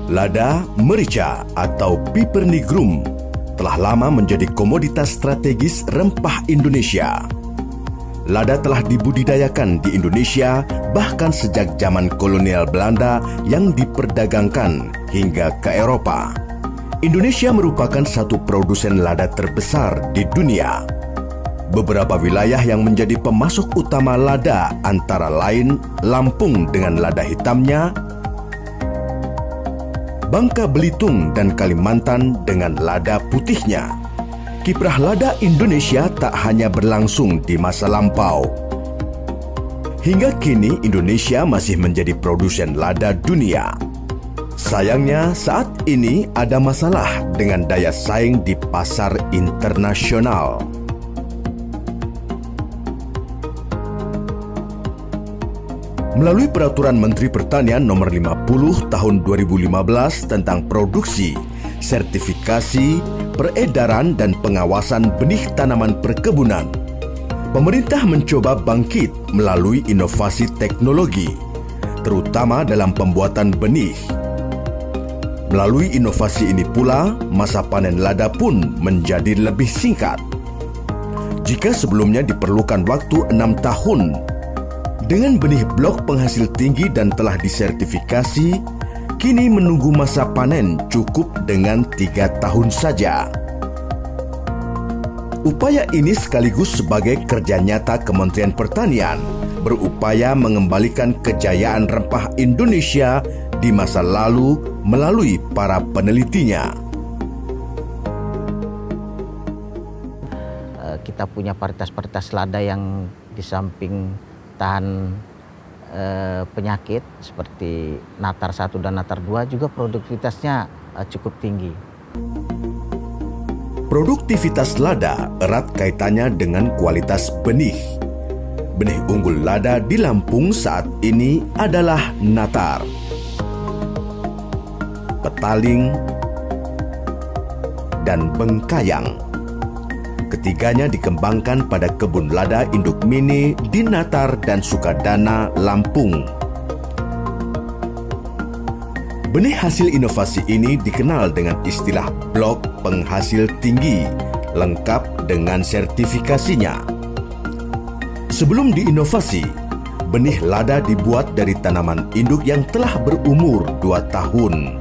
Lada merica atau Piper nigrum telah lama menjadi komoditas strategis rempah Indonesia. Lada telah dibudidayakan di Indonesia bahkan sejak zaman kolonial Belanda yang diperdagangkan hingga ke Eropa. Indonesia merupakan satu produsen lada terbesar di dunia. Beberapa wilayah yang menjadi pemasok utama lada antara lain Lampung dengan lada hitamnya, Bangka Belitung dan Kalimantan dengan lada putihnya. Kiprah lada Indonesia tak hanya berlangsung di masa lampau. Hingga kini Indonesia masih menjadi produsen lada dunia. Sayangnya saat ini ada masalah dengan daya saing di pasar internasional. Melalui Peraturan Menteri Pertanian Nomor 50 Tahun 2015 tentang produksi, sertifikasi, peredaran dan pengawasan benih tanaman perkebunan, pemerintah mencoba bangkit melalui inovasi teknologi, terutama dalam pembuatan benih. Melalui inovasi ini pula, masa panen lada pun menjadi lebih singkat. Jika sebelumnya diperlukan waktu 6 tahun, dengan benih blok penghasil tinggi dan telah disertifikasi, kini menunggu masa panen cukup dengan 3 tahun saja. Upaya ini sekaligus sebagai kerja nyata Kementerian Pertanian berupaya mengembalikan kejayaan rempah Indonesia di masa lalu melalui para penelitinya. Kita punya varietas-varietas lada yang di samping tahan penyakit seperti Natar 1 dan Natar 2 juga produktivitasnya cukup tinggi. Produktivitas lada erat kaitannya dengan kualitas benih. Benih unggul lada di Lampung saat ini adalah Natar, Petaling, dan Bengkayang. Ketiganya dikembangkan pada kebun lada induk mini di Natar dan Sukadana, Lampung. Benih hasil inovasi ini dikenal dengan istilah blok penghasil tinggi, lengkap dengan sertifikasinya. Sebelum diinovasi, benih lada dibuat dari tanaman induk yang telah berumur 2 tahun.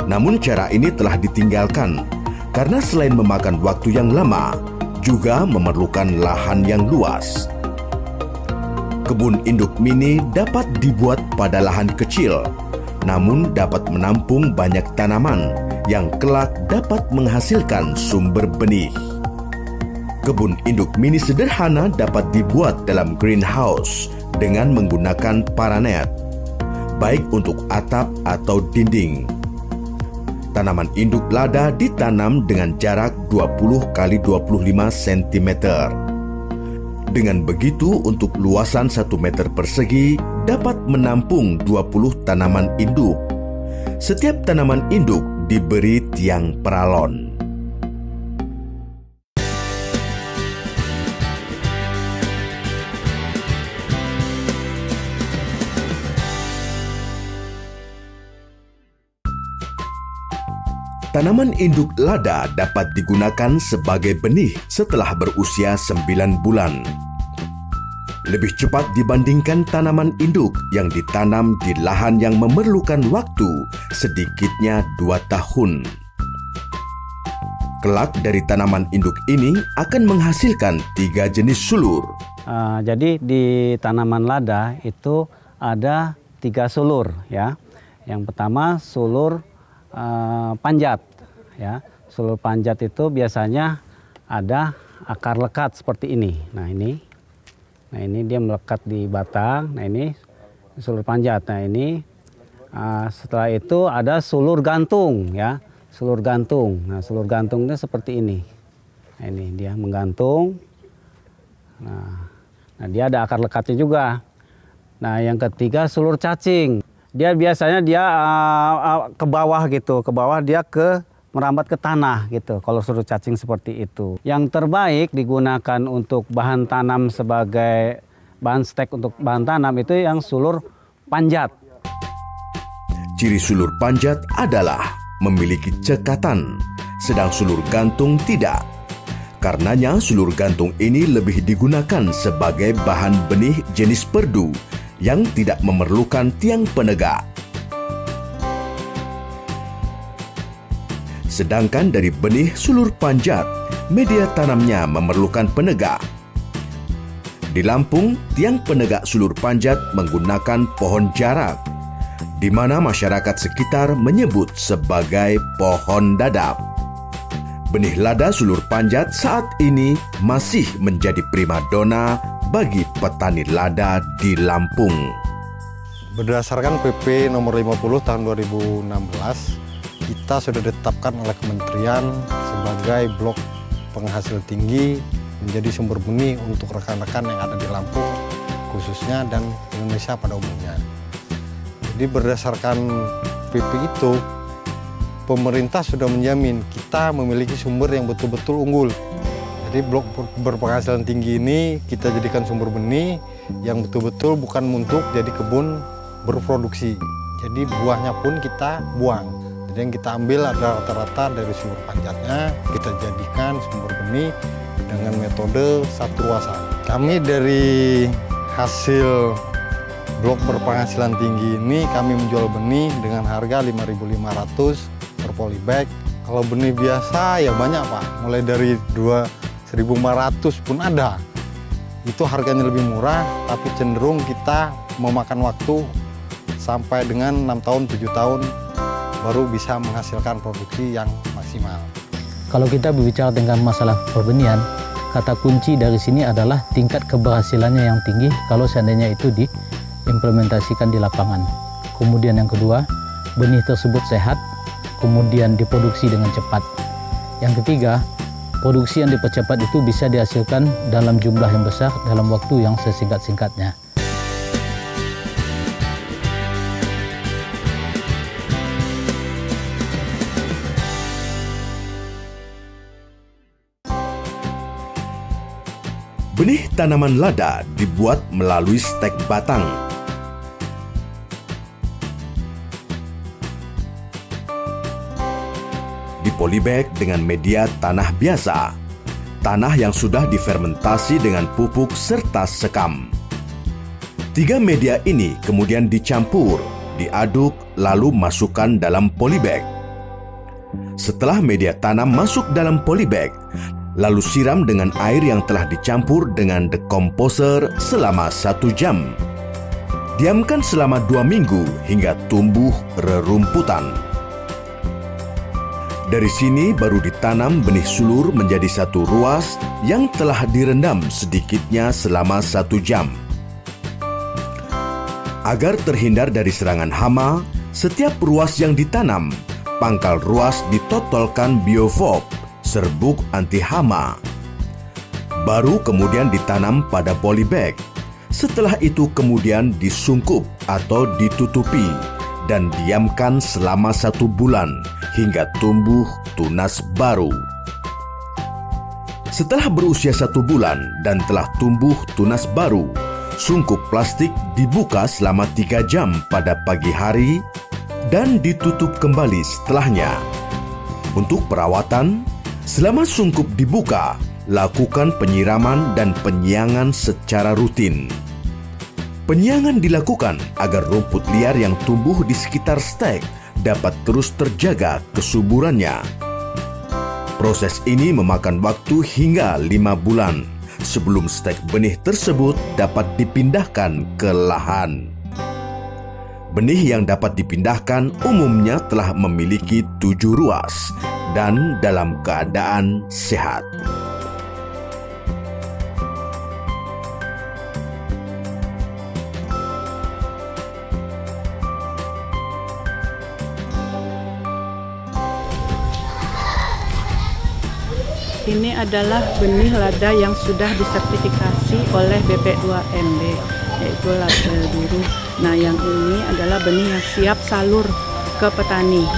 Namun cara ini telah ditinggalkan karena selain memakan waktu yang lama, juga memerlukan lahan yang luas. Kebun induk mini dapat dibuat pada lahan kecil, namun dapat menampung banyak tanaman yang kelak dapat menghasilkan sumber benih. Kebun induk mini sederhana dapat dibuat dalam greenhouse dengan menggunakan paranet, baik untuk atap atau dinding. Tanaman induk lada ditanam dengan jarak 20 x 25 cm. Dengan begitu, untuk luasan 1 meter persegi dapat menampung 20 tanaman induk. Setiap tanaman induk diberi tiang peralon. Tanaman induk lada dapat digunakan sebagai benih setelah berusia 9 bulan. Lebih cepat dibandingkan tanaman induk yang ditanam di lahan yang memerlukan waktu sedikitnya 2 tahun. Kelak dari tanaman induk ini akan menghasilkan 3 jenis sulur. Jadi di tanaman lada itu ada 3 sulur ya. Yang pertama sulur panjat ya. Sulur panjat itu biasanya ada akar lekat seperti ini. Nah ini dia melekat di batang. Nah ini sulur panjat. Nah ini setelah itu ada sulur gantung ya. Sulur gantung. Nah sulur gantungnya seperti ini. Nah ini dia menggantung. Nah dia ada akar lekatnya juga. Nah yang ketiga sulur cacing. Dia biasanya ke bawah gitu, ke bawah dia merambat ke tanah gitu. Kalau sulur cacing seperti itu. Yang terbaik digunakan untuk bahan tanam sebagai bahan stek untuk bahan tanam itu yang sulur panjat. Ciri sulur panjat adalah memiliki cekatan, sedang sulur gantung tidak. Karenanya sulur gantung ini lebih digunakan sebagai bahan benih jenis perdu yang tidak memerlukan tiang penegak. Sedangkan dari benih sulur panjat, media tanamnya memerlukan penegak. Di Lampung, tiang penegak sulur panjat menggunakan pohon jarak, di mana masyarakat sekitar menyebut sebagai pohon dadap. Benih lada sulur panjat saat ini masih menjadi primadona bagi petani lada di Lampung. Berdasarkan PP nomor 50 tahun 2016, kita sudah ditetapkan oleh Kementerian sebagai blok penghasil tinggi menjadi sumber benih untuk rekan-rekan yang ada di Lampung khususnya dan Indonesia pada umumnya. Jadi berdasarkan PP itu, pemerintah sudah menjamin kita memiliki sumber yang betul-betul unggul. Jadi blok berpenghasilan tinggi ini kita jadikan sumber benih yang betul-betul bukan untuk jadi kebun berproduksi. Jadi buahnya pun kita buang. Jadi yang kita ambil adalah rata-rata dari sumber panjatnya, kita jadikan sumber benih dengan metode satu ruasan. Kami dari hasil blok berpenghasilan tinggi ini kami menjual benih dengan harga 5.500 per polybag. Kalau benih biasa ya banyak Pak, mulai dari 2.500 pun ada. Itu harganya lebih murah, tapi cenderung kita memakan waktu sampai dengan 6 tahun, 7 tahun baru bisa menghasilkan produksi yang maksimal. Kalau kita berbicara tentang masalah perbenihan, kata kunci dari sini adalah tingkat keberhasilannya yang tinggi kalau seandainya itu diimplementasikan di lapangan. Kemudian yang kedua, benih tersebut sehat, kemudian diproduksi dengan cepat. Yang ketiga, produksi yang dipercepat itu bisa dihasilkan dalam jumlah yang besar dalam waktu yang sesingkat-singkatnya. Benih tanaman lada dibuat melalui stek batang. Di polybag dengan media tanah biasa, tanah yang sudah difermentasi dengan pupuk serta sekam. 3 media ini kemudian dicampur, diaduk, lalu masukkan dalam polybag. Setelah media tanam masuk dalam polybag, lalu siram dengan air yang telah dicampur dengan dekomposer selama 1 jam. Diamkan selama 2 minggu hingga tumbuh rerumputan. Dari sini baru ditanam benih sulur menjadi satu ruas yang telah direndam sedikitnya selama 1 jam. Agar terhindar dari serangan hama, setiap ruas yang ditanam, pangkal ruas ditotolkan biofop, serbuk anti hama. Baru kemudian ditanam pada polybag. Setelah itu kemudian disungkup atau ditutupi dan diamkan selama 1 bulan hingga tumbuh tunas baru. Setelah berusia 1 bulan dan telah tumbuh tunas baru, sungkup plastik dibuka selama 3 jam pada pagi hari dan ditutup kembali setelahnya. Untuk perawatan, selama sungkup dibuka, lakukan penyiraman dan penyiangan secara rutin. Penyiangan dilakukan agar rumput liar yang tumbuh di sekitar stek dapat terus terjaga kesuburannya. Proses ini memakan waktu hingga 5 bulan sebelum stek benih tersebut dapat dipindahkan ke lahan. Benih yang dapat dipindahkan umumnya telah memiliki 7 ruas dan dalam keadaan sehat. Ini adalah benih lada yang sudah disertifikasi oleh BP2MB, yaitu label biru. Nah, yang ini adalah benih yang siap salur ke petani.